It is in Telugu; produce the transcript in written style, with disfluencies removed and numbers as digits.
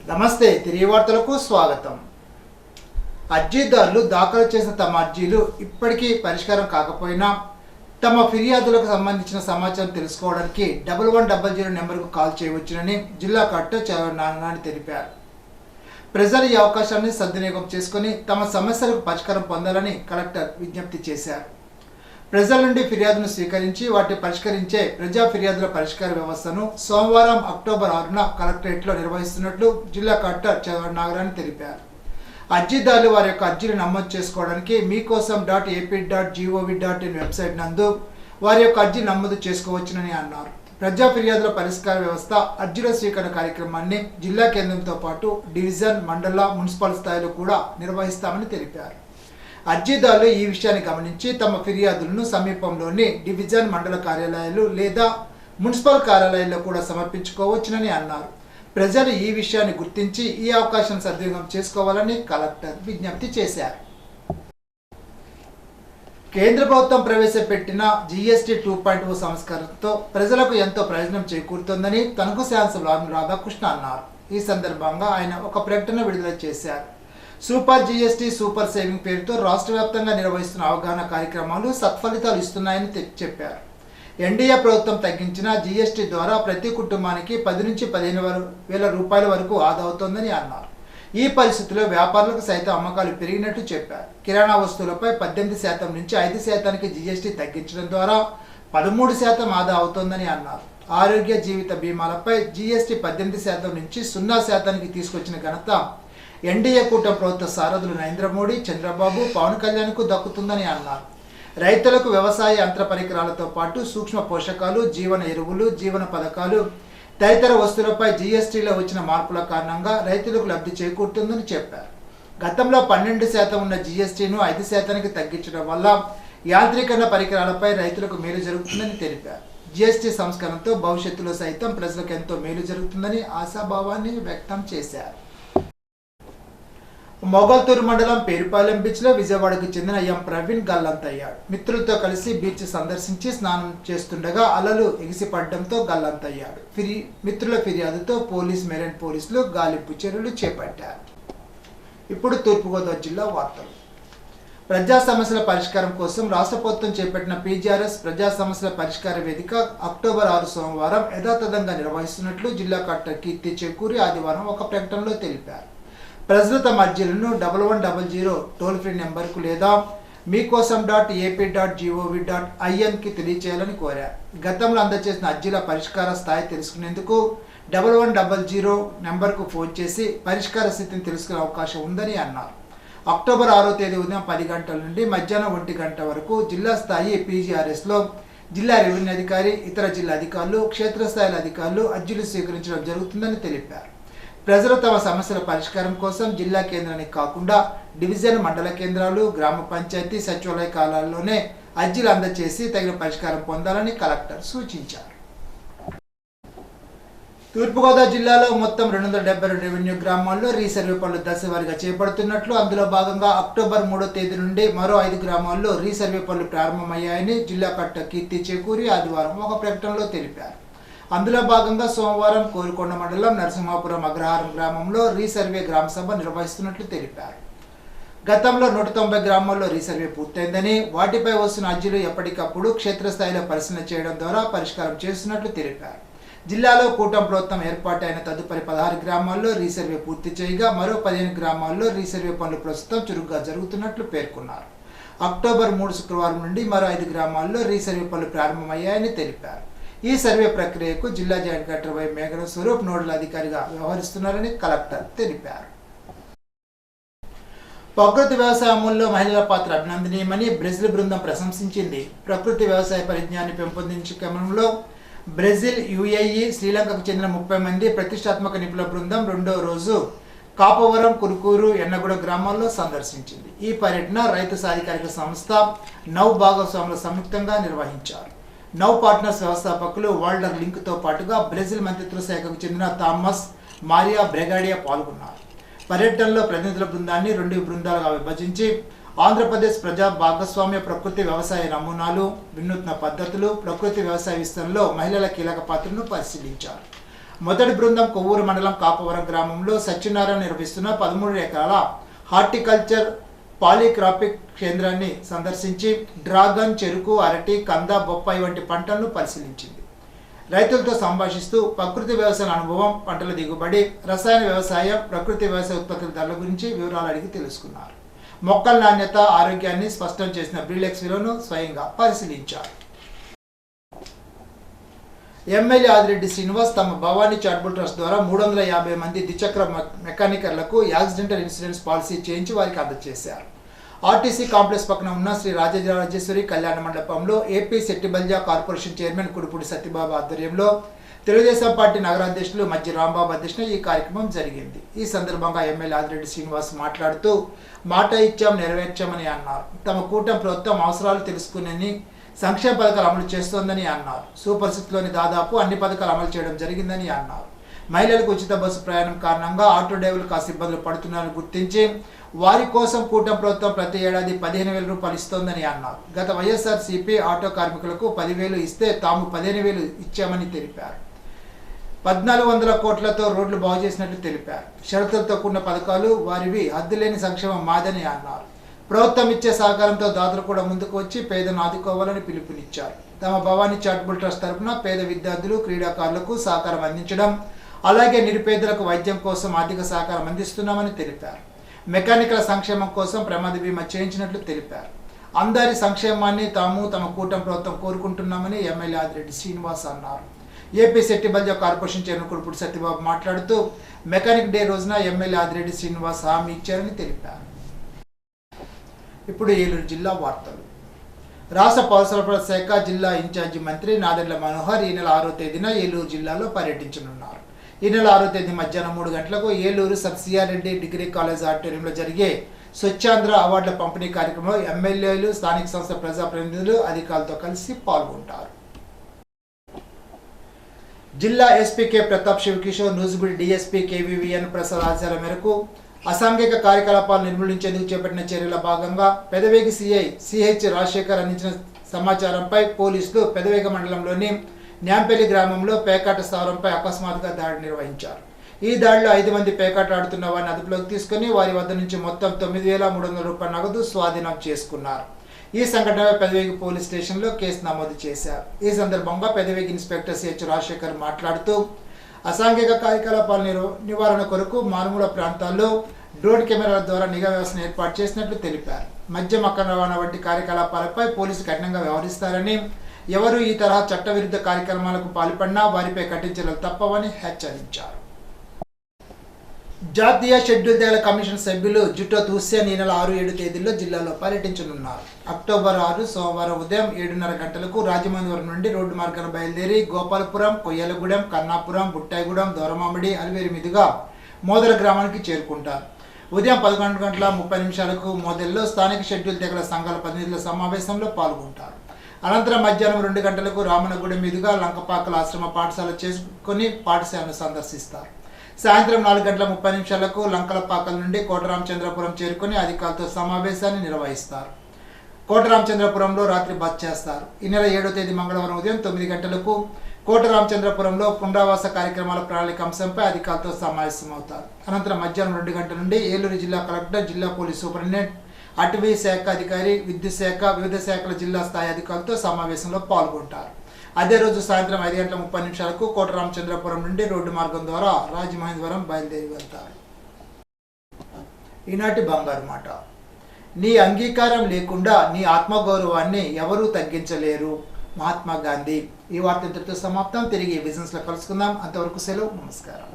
నమస్తే తిరిగి వార్తలకు స్వాగతం. అర్జీదారులు దాఖలు చేసిన తమ అర్జీలు ఇప్పటికీ పరిష్కారం కాకపోయినా తమ ఫిర్యాదులకు సంబంధించిన సమాచారం తెలుసుకోవడానికి 1100 నెంబర్కు కాల్ చేయవచ్చునని జిల్లా కలెక్టర్ చదవడి నారాయణ తెలిపారు. ప్రజలు ఈ అవకాశాన్ని సద్వినియోగం చేసుకుని తమ సమస్యలకు పరిష్కారం పొందాలని కలెక్టర్ విజ్ఞప్తి చేశారు. ప్రజల నుండి ఫిర్యాదును స్వీకరించి వాటిని పరిష్కరించే ప్రజా ఫిర్యాదుల పరిష్కార వ్యవస్థను సోమవారం అక్టోబర్ 6న కలెక్టరేట్లో నిర్వహిస్తున్నట్లు జిల్లా కలెక్టర్ చదవడి నారాయణ తెలిపారు. అర్జీదారులు వారి యొక్క అర్జీలు నమోదు చేసుకోవడానికి meekossam.ap.gov.in వెబ్సైట్ నందు వారి యొక్క అర్జీ నమోదు చేసుకోవచ్చునని అన్నారు. ప్రజా ఫిర్యాదుల పరిష్కార వ్యవస్థ అర్జీల స్వీకరణ కార్యక్రమాన్ని జిల్లా కేంద్రంతో పాటు డివిజన్, మండల, మున్సిపల్ స్థాయిలో కూడా నిర్వహిస్తామని తెలిపారు. అర్జీదారులు ఈ విషయాన్ని గమనించి తమ ఫిర్యాదులను సమీపంలోని డివిజన్, మండల కార్యాలయాలు లేదా మున్సిపల్ కార్యాలయాల్లో కూడా సమర్పించుకోవచ్చునని అన్నారు. ప్రజలు ఈ విషయాన్ని గుర్తించి ఈ అవకాశం సద్వినియోగం చేసుకోవాలని కలెక్టర్ విజ్ఞప్తి చేశారు. కేంద్ర ప్రభుత్వం ప్రవేశపెట్టిన GST 2.0 సంస్కరణతో ప్రజలకు ఎంతో ప్రయోజనం చేకూరుతుందని తణుకు శాసనసభ్యులు ఆర్మీ రాధాకృష్ణ అన్నారు. ఈ సందర్భంగా ఆయన ఒక ప్రకటన విడుదల చేశారు. సూపర్ GST సూపర్ సేవింగ్ పేరుతో రాష్ట్ర వ్యాప్తంగా నిర్వహిస్తున్న అవగాహన కార్యక్రమాలు సత్ఫలితాలు ఇస్తున్నాయని చెప్పారు. ఎన్డీఏ ప్రభుత్వం తగ్గించిన GST ద్వారా ప్రతి కుటుంబానికి 10 నుంచి 15 వేల రూపాయల వరకు ఆదా అవుతోందని అన్నారు. ఈ పరిస్థితుల్లో వ్యాపారులకు సైతం అమ్మకాలు పెరిగినట్టు చెప్పారు. కిరాణా వస్తువులపై 18% నుంచి 5% GST తగ్గించడం ద్వారా 13% ఆదా అవుతోందని అన్నారు. ఆరోగ్య జీవిత బీమాలపై GST 18% నుంచి 0% తీసుకొచ్చిన ఘనత ఎన్డీఏ కూటమి ప్రభుత్వ సారథులు నరేంద్ర మోడీ, చంద్రబాబు, పవన్ కళ్యాణ్కు దక్కుతుందని అన్నారు. రైతులకు వ్యవసాయ యంత్ర పరికరాలతో పాటు సూక్ష్మ పోషకాలు, జీవన ఎరువులు, జీవన పథకాలు తదితర వస్తువులపై GSTలో వచ్చిన మార్పుల కారణంగా రైతులకు లబ్ధి చేకూరుతుందని చెప్పారు. గతంలో 12% ఉన్న GSTను 5%కి తగ్గించడం వల్ల యాంత్రీకరణ పరికరాలపై రైతులకు మేలు జరుగుతుందని తెలిపారు. GST సంస్కరణతో భవిష్యత్తులో సైతం ప్రజలకు ఎంతో మేలు జరుగుతుందని ఆశాభావాన్ని వ్యక్తం చేశారు. మొగల్తూరు మండలం పేరుపాలెం బీచ్లో విజయవాడకు చెందిన ఎం ప్రవీణ్ గల్లంతయ్యాడు. మిత్రులతో కలిసి బీచ్ సందర్శించి స్నానం చేస్తుండగా అలలు ఎగిసిపడడంతో గల్లంతయ్యాడు. మిత్రుల ఫిర్యాదుతో మెరైన్ పోలీసులు గాలింపు చర్యలు చేపట్టారు. ఇప్పుడు తూర్పుగోదావరి జిల్లా వార్తలు. ప్రజా సమస్యల పరిష్కారం కోసం రాష్ట్ర ప్రభుత్వం చేపట్టిన PGRS ప్రజా సమస్యల పరిష్కార వేదిక అక్టోబర్ 6 సోమవారం యథాతథంగా నిర్వహిస్తున్నట్లు జిల్లా కలెక్టర్ కీర్తి చేకూరి ఆదివారం ఒక ప్రకటనలో తెలిపారు. ప్రజలు తమ అర్జీలను 1100 టోల్ ఫ్రీ నెంబర్కు లేదా meekossam.ap.gov.in తెలియచేయాలని కోరారు. గతంలో అందజేసిన అర్జీల పరిష్కార స్థాయి తెలుసుకునేందుకు 1100 నెంబర్కు ఫోన్ చేసి పరిష్కార స్థితిని తెలుసుకునే అవకాశం ఉందని అన్నారు. అక్టోబర్ 6వ తేదీ ఉదయం 10 గంటల నుండి మధ్యాహ్నం 1 గంట వరకు జిల్లా స్థాయి PGRSలో జిల్లా రెవెన్యూ అధికారి, ఇతర జిల్లా అధికారులు, క్షేత్రస్థాయిల అధికారులు అర్జీలు స్వీకరించడం జరుగుతుందని తెలిపారు. ప్రజలు తమ సమస్యల పరిష్కారం కోసం జిల్లా కేంద్రానికి కాకుండా డివిజన్, మండల కేంద్రాలు, గ్రామ పంచాయతీ, సచివాలయ కార్యాలయాల్లోనే అర్జీలు అందజేసి తగిన పరిష్కారం పొందాలని కలెక్టర్ సూచించారు. తూర్పుగోదావరి జిల్లాలో మొత్తం 272 రెవెన్యూ గ్రామాల్లో రీసర్వే పనులు దశవారీగా చేపడుతున్నట్లు, అందులో భాగంగా అక్టోబర్ 3వ తేదీ నుండి మరో 5 గ్రామాల్లో రీసర్వే పనులు ప్రారంభమయ్యాయని జిల్లా కలెక్టర్ కీర్తి చేకూరి ఆదివారం ఒక ప్రకటనలో తెలిపారు. అందులో భాగంగా సోమవారం కోరుకొండ మండలం నరసింహాపురం అగ్రహారం గ్రామంలో రీసర్వే గ్రామ సభ నిర్వహిస్తున్నట్లు తెలిపారు. గతంలో 190 గ్రామాల్లో రీసర్వే పూర్తయిందని, వాటిపై వస్తున్న అర్జీలు ఎప్పటికప్పుడు క్షేత్రస్థాయిలో పరిశీలన చేయడం ద్వారా పరిష్కారం చేస్తున్నట్లు తెలిపారు. జిల్లాలో కూటమి ప్రభుత్వం ఏర్పాటైన తదుపరి 16 గ్రామాల్లో రీసర్వే పూర్తి చేయగా మరో 15 గ్రామాల్లో రీసర్వే పనులు ప్రస్తుతం చురుగ్గా జరుగుతున్నట్లు పేర్కొన్నారు. అక్టోబర్ 3 శుక్రవారం నుండి మరో 5 గ్రామాల్లో రీసర్వే పనులు ప్రారంభమయ్యాయని తెలిపారు. ఈ సర్వే ప్రక్రియకు జిల్లా జాయింట్ కలెక్టర్ వై మేఘన స్వరూప్ నోడల్ అధికారిగా వ్యవహరిస్తున్నారని కలెక్టర్ తెలిపారు. ప్రకృతి వ్యవసాయ అమలులో మహిళల పాత్ర అభినందనీయమని బ్రెజిల్ బృందం ప్రశంసించింది. ప్రకృతి వ్యవసాయ పరిజ్ఞానాన్ని పెంపొందించే క్రమంలో బ్రెజిల్, UAE, శ్రీలంకకు చెందిన 30 మంది ప్రతిష్టాత్మక నిపుణుల బృందం 2వ రోజు కాపవరం, కురుకూరు, ఎన్నగూడ గ్రామాల్లో సందర్శించింది. ఈ పర్యటన రైతు సాధికారిక సంస్థ నౌ భాగస్వాములు సంయుక్తంగా నిర్వహించారు. నౌ పార్ట్నర్స్ వ్యవస్థాపకులు వాల్డర్ లింక్తో పాటుగా బ్రెజిల్ మంత్రిత్వ శాఖకు చెందిన థామస్ మారియా బ్రెగాడియా పాల్గొన్నారు. పర్యటనలో ప్రతినిధుల బృందాన్ని 2 బృందాలుగా విభజించి ఆంధ్రప్రదేశ్ ప్రజా భాగస్వామ్య ప్రకృతి వ్యవసాయ నమూనాలు, వినూత్న పద్ధతులు, ప్రకృతి వ్యవసాయ విస్తరణలో మహిళల కీలక పాత్రను పరిశీలించారు. మొదటి బృందం కొవ్వూరు మండలం కాపవరం గ్రామంలో సత్యనారాయణ నిర్వహిస్తున్న 13 ఎకరాల హార్టికల్చర్ పాలీక్రాపిక్ కేంద్రాన్ని సందర్శించి డ్రాగన్, చెరుకు, అరటి, కంద, బొప్పాయి వంటి పంటలను పరిశీలించింది. రైతులతో సంభాషిస్తూ ప్రకృతి వ్యవసాయ అనుభవం, పంటల దిగుబడి, రసాయన వ్యవసాయం, ప్రకృతి వ్యవసాయ ఉత్పత్తుల ధరల గురించి వివరాలు అడిగి తెలుసుకున్నారు. మొక్కల నాణ్యత, ఆరోగ్యాన్ని స్పష్టం చేసిన బ్రిలెక్స్ విలువను స్వయంగా పరిశీలించారు. ఎమ్మెల్యే ఆదిరెడ్డి శ్రీనివాస్ తమ భవానీ చారిటబుల్ ట్రస్ట్ ద్వారా 350 మంది ద్విచక్ర మెకానికర్లకు యాక్సిడెంటల్ ఇన్సూరెన్స్ పాలసీ చేయించి వారికి అందజేశారు. ఆర్టీసీ కాంప్లెక్స్ పక్కన ఉన్న శ్రీ రాజరాజేశ్వరి కళ్యాణ మండపంలో AP Settibalija corporation chairman Kudupudi Satyababu ఆధ్వర్యంలో తెలుగుదేశం పార్టీ నగరాధ్యక్షులు మజ్జి రాంబాబు అధ్యక్షతన ఈ కార్యక్రమం జరిగింది. ఈ సందర్భంగా ఎమ్మెల్యే ఆదిరెడ్డి శ్రీనివాస్ మాట్లాడుతూ మాట ఇచ్చాం, నెరవేర్చామని అన్నారు. తమ కూటమి ప్రభుత్వం అవసరాలు తెలుసుకుని సంక్షేమ పథకాలు అమలు చేస్తోందని అన్నారు. సూపర్ సిక్స్లోని దాదాపు అన్ని పథకాలు అమలు చేయడం జరిగిందని అన్నారు. మహిళలకు ఉచిత బస్సు ప్రయాణం కారణంగా ఆటో డ్రైవర్లు కాస్త ఇబ్బందులు పడుతున్నారని గుర్తించి వారి కోసం కూటమి ప్రభుత్వం ప్రతి ఏడాది 15,000 రూపాయలు ఇస్తోందని అన్నారు. గత వైఎస్ఆర్సీపీ ఆటో కార్మికులకు 10,000 ఇస్తే తాము 15,000 ఇచ్చామని తెలిపారు. 1,400 కోట్లతో రోడ్లు బాగు చేసినట్లు తెలిపారు. షరతులతో కూడిన పథకాలు వారివి, హద్దులేని సంక్షేమం మాదని అన్నారు. ప్రభుత్వం ఇచ్చే సహకారంతో దాతలు కూడా ముందుకు వచ్చి పేదను ఆదుకోవాలని పిలుపునిచ్చారు. తమ భవానీ చారిటబుల్ ట్రస్ట్ తరఫున పేద విద్యార్థులు, క్రీడాకారులకు సహకారం అందించడం, అలాగే నిరుపేదలకు వైద్యం కోసం ఆర్థిక సహకారం అందిస్తున్నామని తెలిపారు. మెకానికల్ సంక్షేమం కోసం ప్రమాద బీమా చేయించినట్లు తెలిపారు. అందరి సంక్షేమాన్ని తాము తమ కూటమి ప్రభుత్వం కోరుకుంటున్నామని ఎమ్మెల్యే ఆదిరెడ్డి శ్రీనివాస్ అన్నారు. AP Settibalija corporation chairman Kudupudi Satyababu మాట్లాడుతూ మెకానిక్ డే రోజున ఎమ్మెల్యే ఆదిరెడ్డి శ్రీనివాస్ హామీ ఇచ్చారని తెలిపారు. ఇప్పుడు ఏలూరు జిల్లా వార్తలు. రాష్ట్ర పౌర సరఫరాల శాఖ జిల్లా ఇన్ఛార్జి మంత్రి నాదెండ్ల మనోహర్ ఈ నెల 6వ తేదీన ఏలూరు జిల్లాలో పర్యటించనున్నారు. ఈ నెల 6వ తేదీ మధ్యాహ్నం 3 గంటలకు Eluru sub CR Reddy degree college ఆడిటోరియంలో జరిగే స్వచ్ఛాంధ్ర అవార్డుల పంపిణీ కార్యక్రమంలో ఎమ్మెల్యేలు, స్థానిక సంస్థ ప్రజాప్రతినిధులు, అధికారులతో కలిసి పాల్గొంటారు. జిల్లా SP K Pratap Shivakishore, Nuzvid DSP KVVN Prasad ఆదేశాల మేరకు అసాంఘిక కార్యకలాపాలు నిర్మూలించేందుకు చేపట్టిన చర్యల భాగంగా పెదవేగి సిఐ సిహెచ్ రాజశేఖర్ అందించిన సమాచారంపై పోలీసులు పెదవేగ మండలంలోని న్యాంపల్లి గ్రామంలో పేకాట స్థావరంపై అకస్మాత్తుగా దాడి నిర్వహించారు. ఈ దాడిలో 5 మంది పేకాట ఆడుతున్న వారిని అదుపులోకి తీసుకుని వారి వద్ద నుంచి మొత్తం 9,300 రూపాయల నగదు స్వాధీనం చేసుకున్నారు. ఈ సంఘటనపై పెదవేగి పోలీస్ స్టేషన్లో కేసు నమోదు చేశారు. ఈ సందర్భంగా పెదవేగి ఇన్స్పెక్టర్ సిహెచ్ రాజశేఖర్ మాట్లాడుతూ అసాంఘిక కార్యకలాపాల నివారణ కొరకు మారుమూల ప్రాంతాల్లో డ్రోన్ కెమెరాల ద్వారా నిఘా వ్యవస్థను ఏర్పాటు చేసినట్లు తెలిపారు. మద్యం అక్రమ రవాణా వంటి కార్యకలాపాలపై పోలీసులు కఠినంగా వ్యవహరిస్తారని, ఎవరు ఈ తరహా చట్టవిరుద్ధ కార్యక్రమాలకు పాల్పడినా వారిపై కఠిన చర్యలు తప్పవని హెచ్చరించారు. జాతీయ షెడ్యూల్ తెగల కమిషన్ సభ్యులు జుటోత్ హుస్సేన్ ఈ నెల 6-7 తేదీల్లో జిల్లాలో పర్యటించనున్నారు. అక్టోబర్ 6 సోమవారం ఉదయం 7:30 గంటలకు రాజమండ్రి నుండి రోడ్డు మార్గాన బయలుదేరి గోపాలపురం, కొయ్యలగూడెం, కన్నాపురం, బుట్టాయిగూడెం, దోరమామిడి, అలివేరు మీదుగా మోదల గ్రామానికి చేరుకుంటారు. ఉదయం 11:30 మోదల్లో స్థానిక షెడ్యూల్ తెగల సంఘాల ప్రతినిధుల సమావేశంలో పాల్గొంటారు. అనంతరం మధ్యాహ్నం 2 గంటలకు రామనగూడెం మీదుగా లంకపాకల ఆశ్రమ పాఠశాల చేసుకుని పాఠశాలను సందర్శిస్తారు. సాయంత్రం 4:30 లంకలపాకల నుండి కోటరామచంద్రపురం చేరుకుని అధికారులతో సమావేశాన్ని నిర్వహిస్తారు. కోటరామచంద్రపురంలో రాత్రి బస చేస్తారు. ఈ నెల 7వ తేదీ మంగళవారం ఉదయం 9 గంటలకు కోటరామచంద్రపురంలో పునరావాస కార్యక్రమాల ప్రణాళిక అంశంపై అధికారులతో సమావేశమవుతారు. అనంతరం మధ్యాహ్నం 2 గంటల నుండి ఏలూరు జిల్లా కలెక్టర్, జిల్లా పోలీస్ సూపరింటెండెంట్, అటవీ శాఖ అధికారి, విద్యుత్ శాఖ, వివిధ శాఖల జిల్లా స్థాయి అధికారులతో సమావేశంలో పాల్గొంటారు. అదే రోజు సాయంత్రం 5:30 కోటరామచంద్రపురం నుండి రోడ్డు మార్గం ద్వారా రాజమహేంద్రవరం బయలుదేరి వెళ్తారు. ఈనాటి బంగారు మాట. నీ అంగీకారం లేకుండా నీ ఆత్మగౌరవాన్ని ఎవరూ తగ్గించలేరు. మహాత్మా గాంధీ. ఈ వార్త ఇంతటితో సమాప్తం. తిరిగి బిజినెస్లో కలుసుకుందాం. అంతవరకు సెలవు. నమస్కారం.